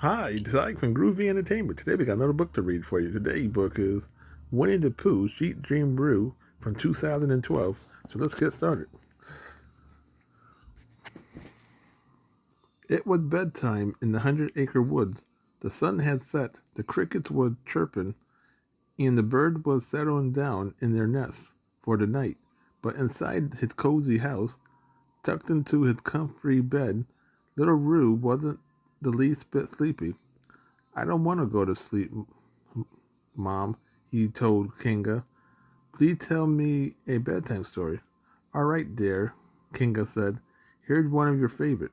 Hi, it's Ike from Groovy Entertainment. Today we got another book to read for you. Today's book is Winnie the Pooh, Sheet Dream Brew from 2012. So let's get started. It was bedtime in the 100-acre woods. The sun had set, the crickets were chirping, and the bird was settling down in their nests for the night. But inside his cozy house, tucked into his comfy bed, little Roo wasn't the least bit sleepy. I don't want to go to sleep, Mom, he told Kinga. Please tell me a bedtime story. All right, dear, Kinga said. Here's one of your favorite.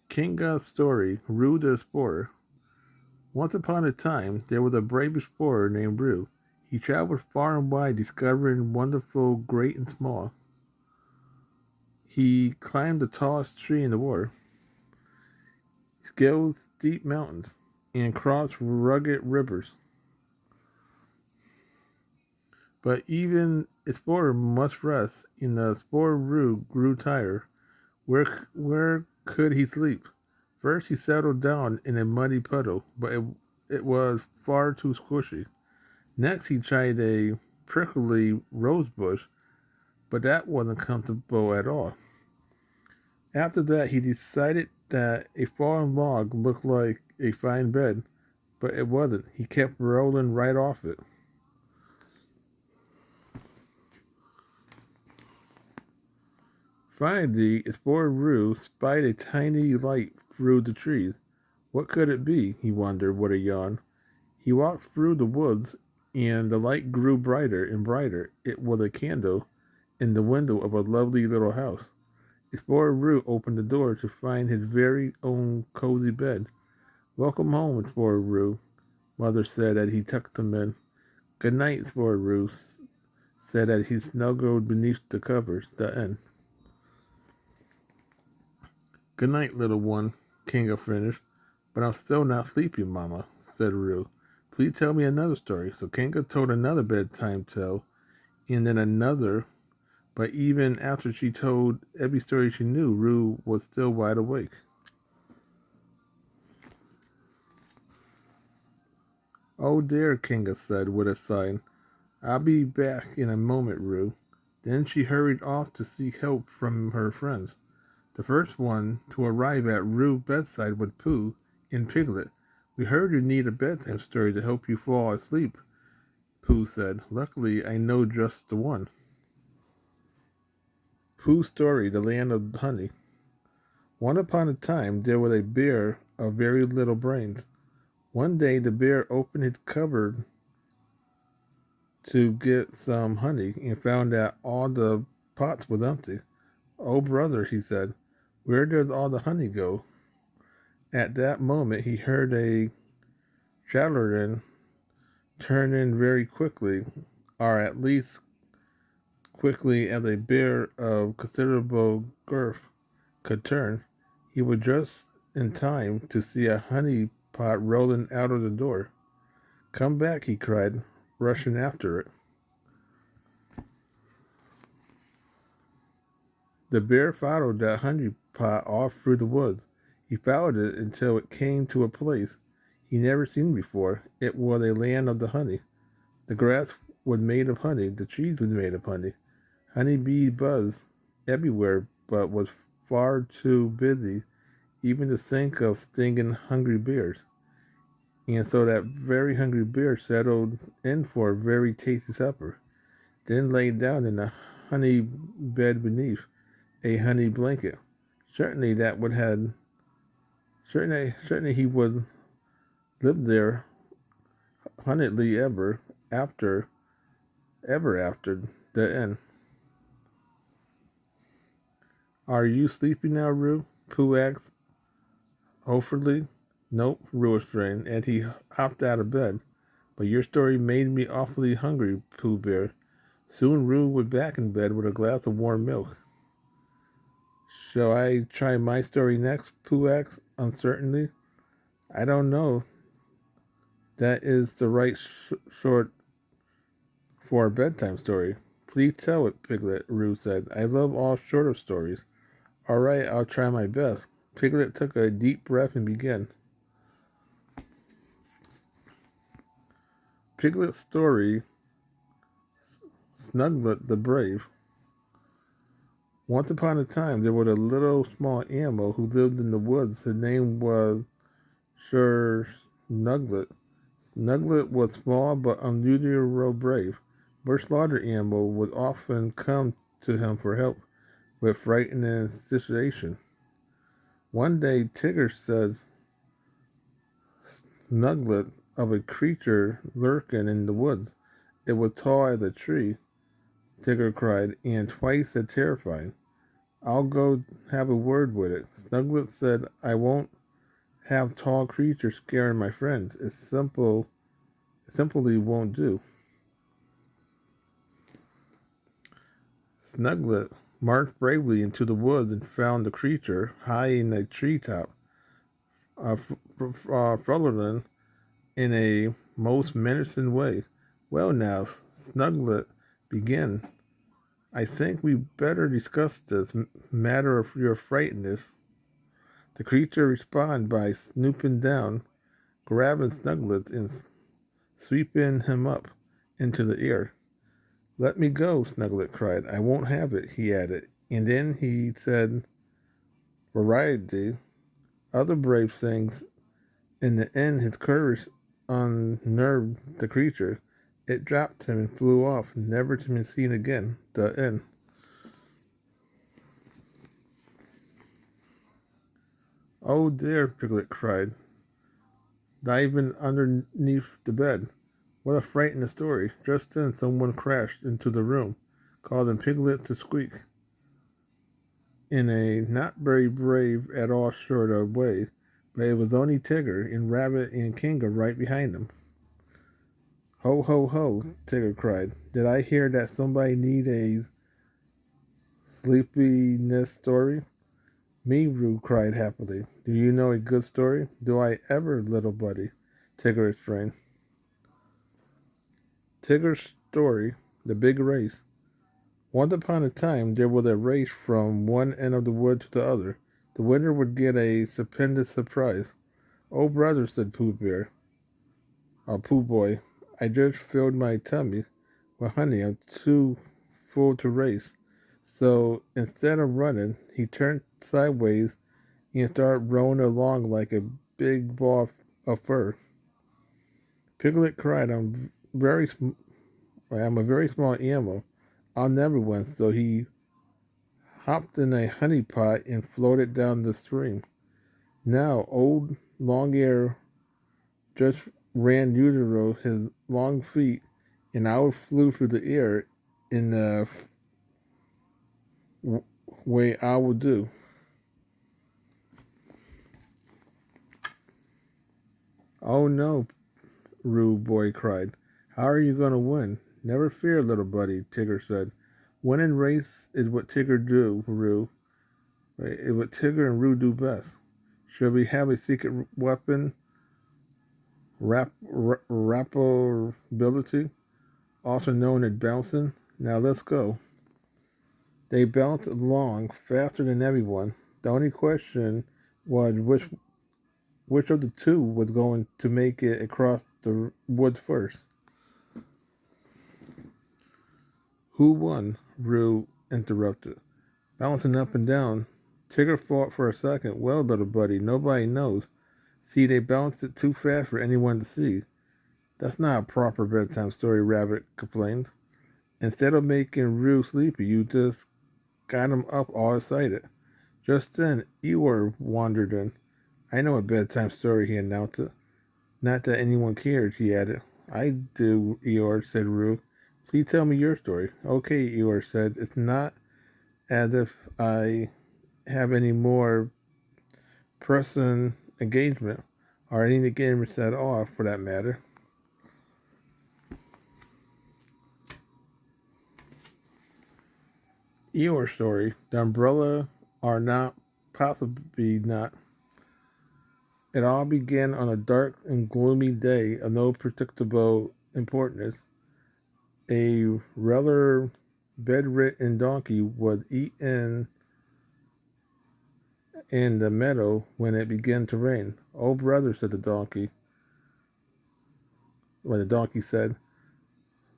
Kinga's story, Roo the Explorer. Once upon a time, there was a brave explorer named Roo. He traveled far and wide, discovering wonderful, great and small. He climbed the tallest tree in the world, scaled steep mountains, and crossed rugged rivers. But even explorer must rest, and the explorer grew tired. Where could he sleep? First he settled down in a muddy puddle, but it was far too squishy. Next he tried a prickly rose bush, but that wasn't comfortable at all. After that he decided that a fallen log looked like a fine bed, but it wasn't. He kept rolling right off it. Finally, explorer Roo spied a tiny light through the trees. What could it be? He wondered with a yawn. He walked through the woods, and the light grew brighter and brighter. It was a candle in the window of a lovely little house. Explorer Roo opened the door to find his very own cozy bed. Welcome home, Explorer Roo, Mother said as he tucked him in. Good night, Explorer Roo said as he snuggled beneath the covers. The end. Good night, little one, Kinga finished. But I'm still not sleepy, Mama, said Roo. Please tell me another story. So Kinga told another bedtime tale, and then another. But even after she told every story she knew, Roo was still wide awake. Oh dear, Kinga said with a sigh. I'll be back in a moment, Roo. Then she hurried off to seek help from her friends. The first one to arrive at Roo's bedside was Pooh and Piglet. We heard you need a bedtime story to help you fall asleep, Pooh said. Luckily, I know just the one. Pooh's Story, The Land of Honey. Once upon a time, there was a bear of very little brains. One day, the bear opened his cupboard to get some honey and found that all the pots were empty. Oh, brother, he said, where does all the honey go? At that moment, he heard a Chatterin turn in very quickly, or at least quickly as a bear of considerable girth could turn. He was just in time to see a honey pot rolling out of the door. Come back, he cried, rushing after it. The bear followed that honey pot off through the woods. He followed it until it came to a place he never seen before. It was a land of the honey. The grass was made of honey. The trees were made of honey. Honey bees buzzed everywhere, but was far too busy even to think of stinging hungry bears. And so that very hungry bear settled in for a very tasty supper, then lay down in a honey bed beneath a honey blanket. Certainly that would have certainly he would live there honeyedly ever after the end. Are you sleepy now, Roo? Pooh asked hopefully. Nope, Roo explained, and he hopped out of bed. But your story made me awfully hungry, Pooh Bear. Soon Roo was back in bed with a glass of warm milk. Shall I try my story next? Pooh asked uncertainly. I don't know. That is the right short for a bedtime story, Please tell it, Piglet, Roo said. I love all sort of stories. All right, I'll try my best. Piglet took a deep breath and began. Piglet's story, Snuglet the Brave. Once upon a time, there was a little small animal who lived in the woods. His name was Sir Snuglet. Snuglet was small but unusually brave. Bush slaughter animal would often come to him for help with frightening situation. One day, Tigger said Snuglet of a creature lurking in the woods. It was tall as a tree, Tigger cried, and twice as terrifying. I'll go have a word with it. Snuglet said, I won't have tall creatures scaring my friends. It simply won't do. Snuglet marched bravely into the woods and found the creature high in a treetop, frolicking in a most menacing way. Well now, Snuglet began. I think we better discuss this matter of your frightenness. The creature responded by snooping down, grabbing Snuglet and sweeping him up into the air. Let me go, Snuglet cried. I won't have it, he added. And then he said, variety, other brave things. In the end, his courage unnerved the creature. It dropped him and flew off, never to be seen again. The end. Oh dear, Piglet cried, diving underneath the bed. What a frightening story. Just then someone crashed into the room, causing Piglet to squeak in a not very brave at all sort of way, but it was only Tigger and Rabbit and Kinga right behind him. Ho, ho, ho, Tigger cried. Did I hear that somebody need a sleepiness story? Me, Roo cried happily. Do you know a good story? Do I ever, little buddy? Tigger explained. Tigger's story, The Big Race. Once upon a time, there was a race from one end of the wood to the other. The winner would get a stupendous surprise. Oh, brother, said Pooh Bear. Pooh Boy, I just filled my tummy with honey. I'm too full to race. So instead of running, he turned sideways and started rolling along like a big ball of fur. Piglet cried, I'm a very small animal. I'll never win. So he hopped in a honey pot and floated down the stream. Now, old Long-Ear just ran usual his long feet and out flew through the air in the way I would do. Oh no, Roo Boy cried. How are you going to win? Never fear, little buddy, Tigger said. Winning race is what Tigger do, Roo. It's what Tigger and Roo do best. Shall we have a secret weapon? Rappability, also known as bouncing. Now let's go. They bounced along faster than everyone. The only question was which of the two was going to make it across the woods first. Who won? Roo interrupted. Bouncing up and down. Tigger thought for a second. Well, little buddy, nobody knows. See, they bounced it too fast for anyone to see. That's not a proper bedtime story, Rabbit complained. Instead of making Roo sleepy, you just got him up all excited. Just then, Eeyore wandered in. I know a bedtime story, he announced it. Not that anyone cares, he added. I do, Eeyore, said Roo. Please tell me your story. Okay, Eeyore said. It's not as if I have any more pressing engagement, or any engagements at all, for that matter. Eeyore story. The umbrella are not, possibly not. It all began on a dark and gloomy day of no predictable importance. A rather bedridden donkey would eat in the meadow when it began to rain. "Oh, brother," said the donkey, when the donkey said,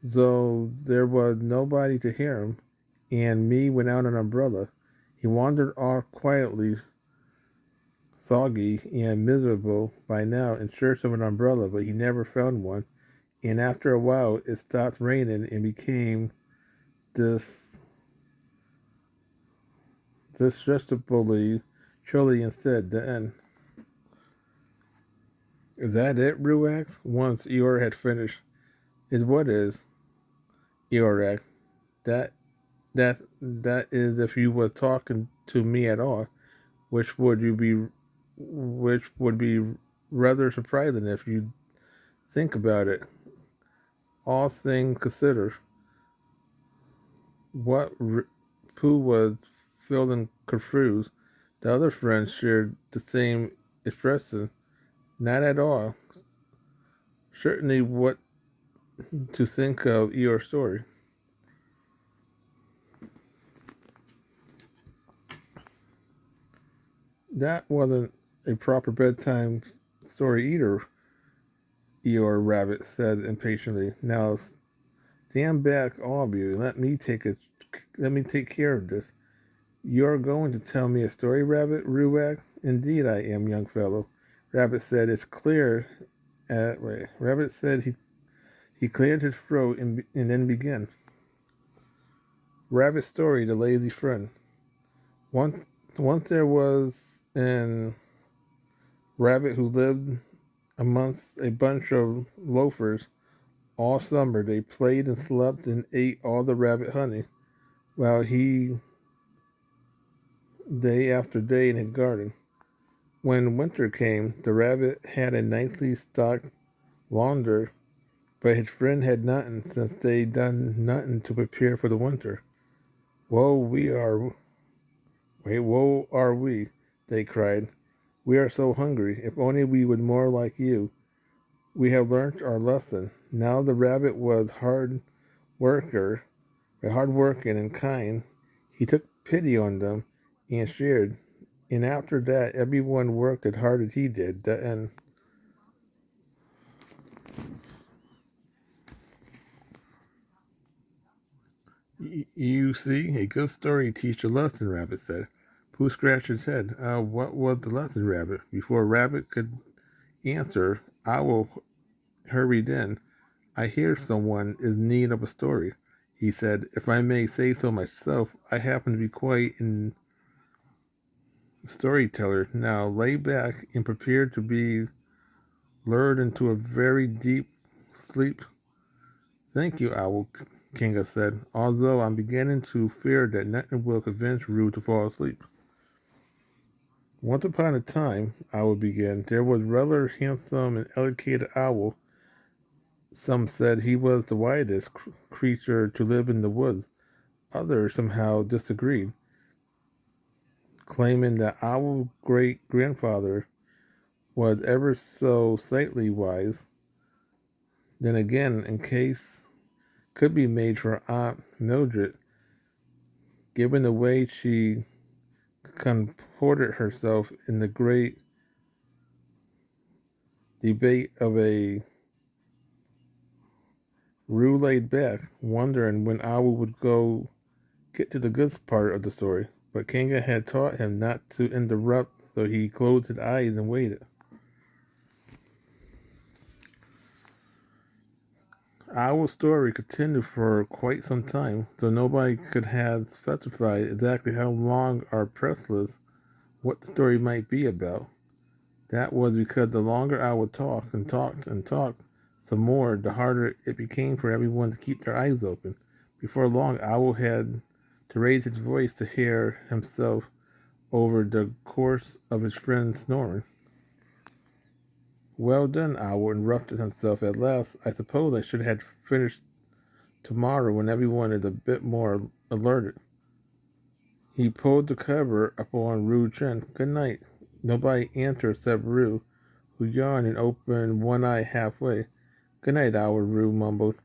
though there was nobody to hear him, and me without an umbrella. He wandered off quietly, soggy and miserable by now, in search of an umbrella, but he never found one, and after a while it stopped raining and became this distressingly chilly instead. The end. "Is that it, Ruax?" Once Eeyore had finished. "Is what is, Eorak? That that is if you were talking to me at all, which would you be which would be rather surprising if you think about it. All things considered, what Pooh was feeling confused. The other friends shared the same expression. Not at all. Certainly what to think of your story. That wasn't a proper bedtime story either, Eeyore Rabbit said impatiently. Now stand back, all of you, and let me take care of this. You're going to tell me a story, Rabbit? Ruax? Indeed I am, young fellow. Rabbit said it's clear. Rabbit said he cleared his throat and then began. Rabbit's story, the lazy friend. Once, once there was an rabbit who lived amongst a bunch of loafers. All summer they played and slept and ate all the rabbit honey, while he day after day in his garden. When winter came, the rabbit had a nicely stocked larder, but his friend had nothing, since they'd done nothing to prepare for the winter. Woe we are, woe are we, they cried. We are so hungry. If only we were more like you. We have learnt our lesson. Now the rabbit was worker, hard working and kind. He took pity on them and shared. And after that, everyone worked as hard as he did. The end. You see, a good story teaches a lesson, Rabbit said. Pooh scratched his head. What was the lesson, Rabbit? Before Rabbit could answer, Owl hurried in. I hear someone is in need of a story, he said. If I may say so myself, I happen to be quite a storyteller. Now lay back and prepare to be lured into a very deep sleep. Thank you, Owl, Kinga said, although I'm beginning to fear that nothing will convince Roo to fall asleep. Once upon a time, Owl began, there was a rather handsome and educated owl. Some said he was the wisest creature to live in the woods. Others somehow disagreed, claiming that Owl's great-grandfather was ever so slightly wise. Then again, in case could be made for Aunt Mildred, given the way she comported herself in the great debate of a Rue laid back, wondering when Owl would go get to the good part of the story. But Kanga had taught him not to interrupt, so he closed his eyes and waited. Owl's story continued for quite some time, though nobody could have specified exactly how long or breathless what the story might be about. That was because the longer Owl talked and talked and talked some more, the harder it became for everyone to keep their eyes open. Before long, Owl had to raise his voice to hear himself over the course of his friend's snoring. Well done, Owl interrupted himself at last. I suppose I should have finished tomorrow when everyone is a bit more alerted. He pulled the cover up on Rue's chin. Good night. Nobody answered except Rue, who yawned and opened one eye halfway. Good night, Owl, Rue mumbled.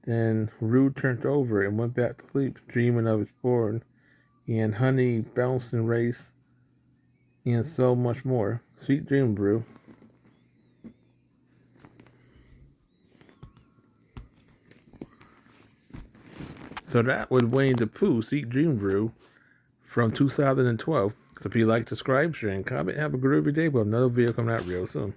Then Roo turned over and went back to sleep, dreaming of his board, and Honey bounced and raced, and so much more. Sweet dreams, Roo. So that was Winnie the Pooh, Sweet Dream Brew, from 2012. So if you like, subscribe, share, and comment. Have a groovy day with another video coming out real soon.